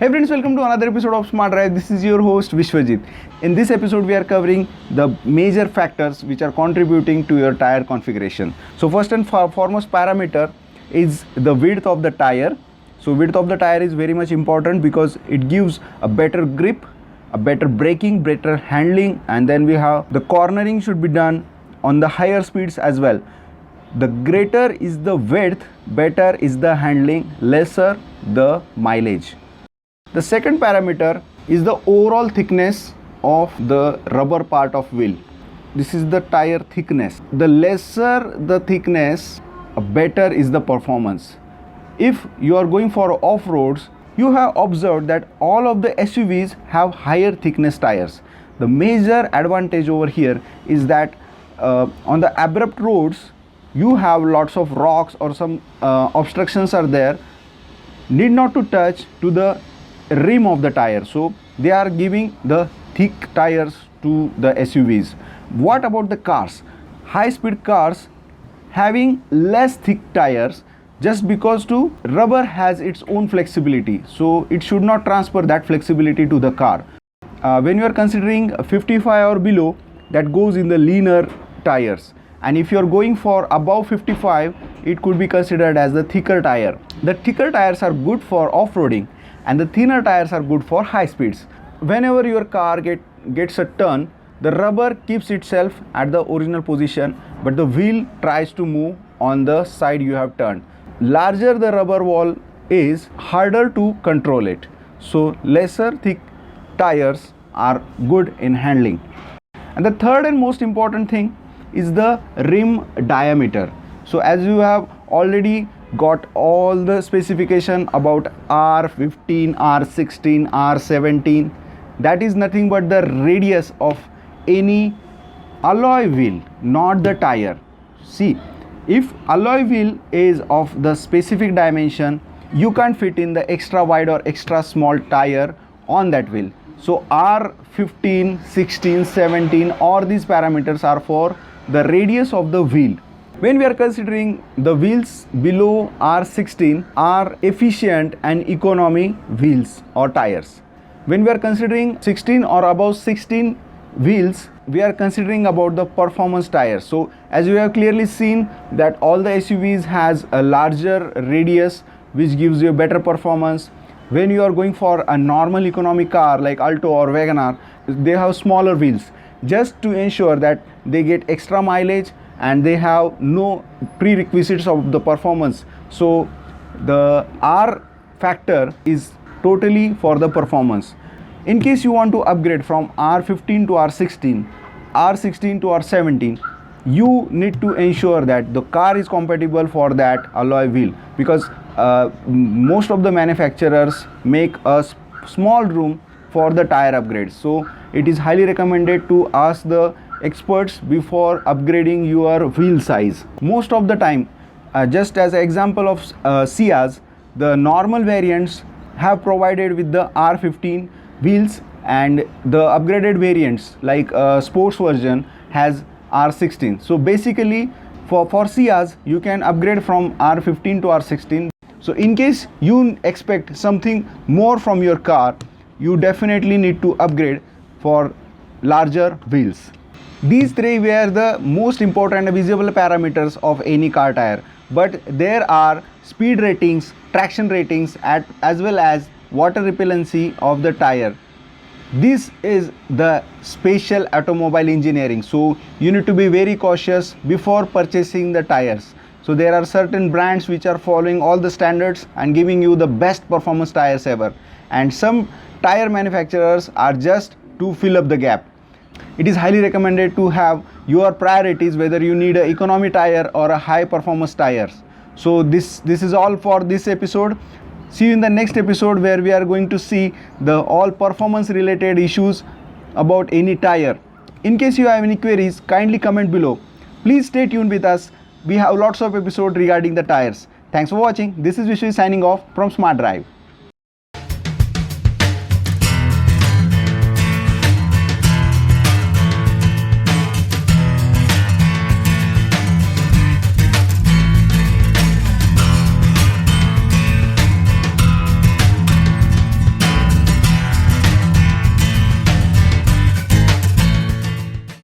Hey friends, welcome to another episode of SMARTDrive. This is your host Vishwajit. In this episode, we are covering the major factors which are contributing to your tire configuration. So first and foremost parameter is the width of the tire. So width of the tire is very much important because it gives a better grip, a better braking, better handling, and then we have the cornering should be done on the higher speeds as well. The greater is the width, better is the handling, lesser the mileage. The second parameter is the overall thickness of the rubber part of wheel. This is the tire thickness. The lesser the thickness, better is the performance. If you are going for off-roads, you have observed that all of the SUVs have higher thickness tires. The major advantage over here is that on the abrupt roads, you have lots of rocks or some obstructions are there, need not to touch to the rim of the tire, so they are giving the thick tires to the SUVs. What about the cars? High speed cars having less thick tires just because to rubber has its own flexibility, so it should not transfer that flexibility to the car. When you are considering 55 or below, that goes in the leaner tires, and if you are going for above 55, it could be considered as the thicker tire. The thicker tires are good for off-roading and the thinner tires are good for high speeds. Whenever your car gets a turn, the rubber keeps itself at the original position, but the wheel tries to move on the side you have turned. Larger the rubber wall is, harder to control it. So lesser thick tires are good in handling. And the third and most important thing is the rim diameter. So as you have already got all the specification about R15, R16, R17, that is nothing but the radius of any alloy wheel, not the tire. See, if alloy wheel is of the specific dimension, you can't fit in the extra wide or extra small tire on that wheel. So R15, 16, 17, all these parameters are for the radius of the wheel. When we are considering the wheels below R16 are efficient and economy wheels or tires. When we are considering 16 or above 16 wheels, we are considering about the performance tires. So as you have clearly seen that all the SUVs has a larger radius which gives you better performance. When you are going for a normal economy car like Alto or Wagoner, they have smaller wheels just to ensure that they get extra mileage and they have no prerequisites of the performance. So the R factor is totally for the performance. In case you want to upgrade from R15 to R16, R16 to R17, you need to ensure that the car is compatible for that alloy wheel, because most of the manufacturers make a small room for the tire upgrades. So it is highly recommended to ask the experts before upgrading your wheel size. Most of the time, just as an example of Ciaz, the normal variants have provided with the R15 wheels, and the upgraded variants like sports version has R16. So basically for Ciaz, you can upgrade from R15 to R16. So in case you expect something more from your car, you definitely need to upgrade for larger wheels. These three were the most important visible parameters of any car tire, but there are speed ratings, traction ratings, as well as water repellency of the tire. This is the special automobile engineering, so you need to be very cautious before purchasing the tires. So there are certain brands which are following all the standards and giving you the best performance tires ever, and some tire manufacturers are just to fill up the gap. It is highly recommended to have your priorities, whether you need an economy tire or a high performance tires. So this is all for this episode. See you in the next episode, where we are going to see the all performance related issues about any tire. In case you have any queries, kindly comment below. Please stay tuned with us. We have lots of episodes regarding the tires. Thanks for watching. This is Vishnu signing off from SMARTDrive.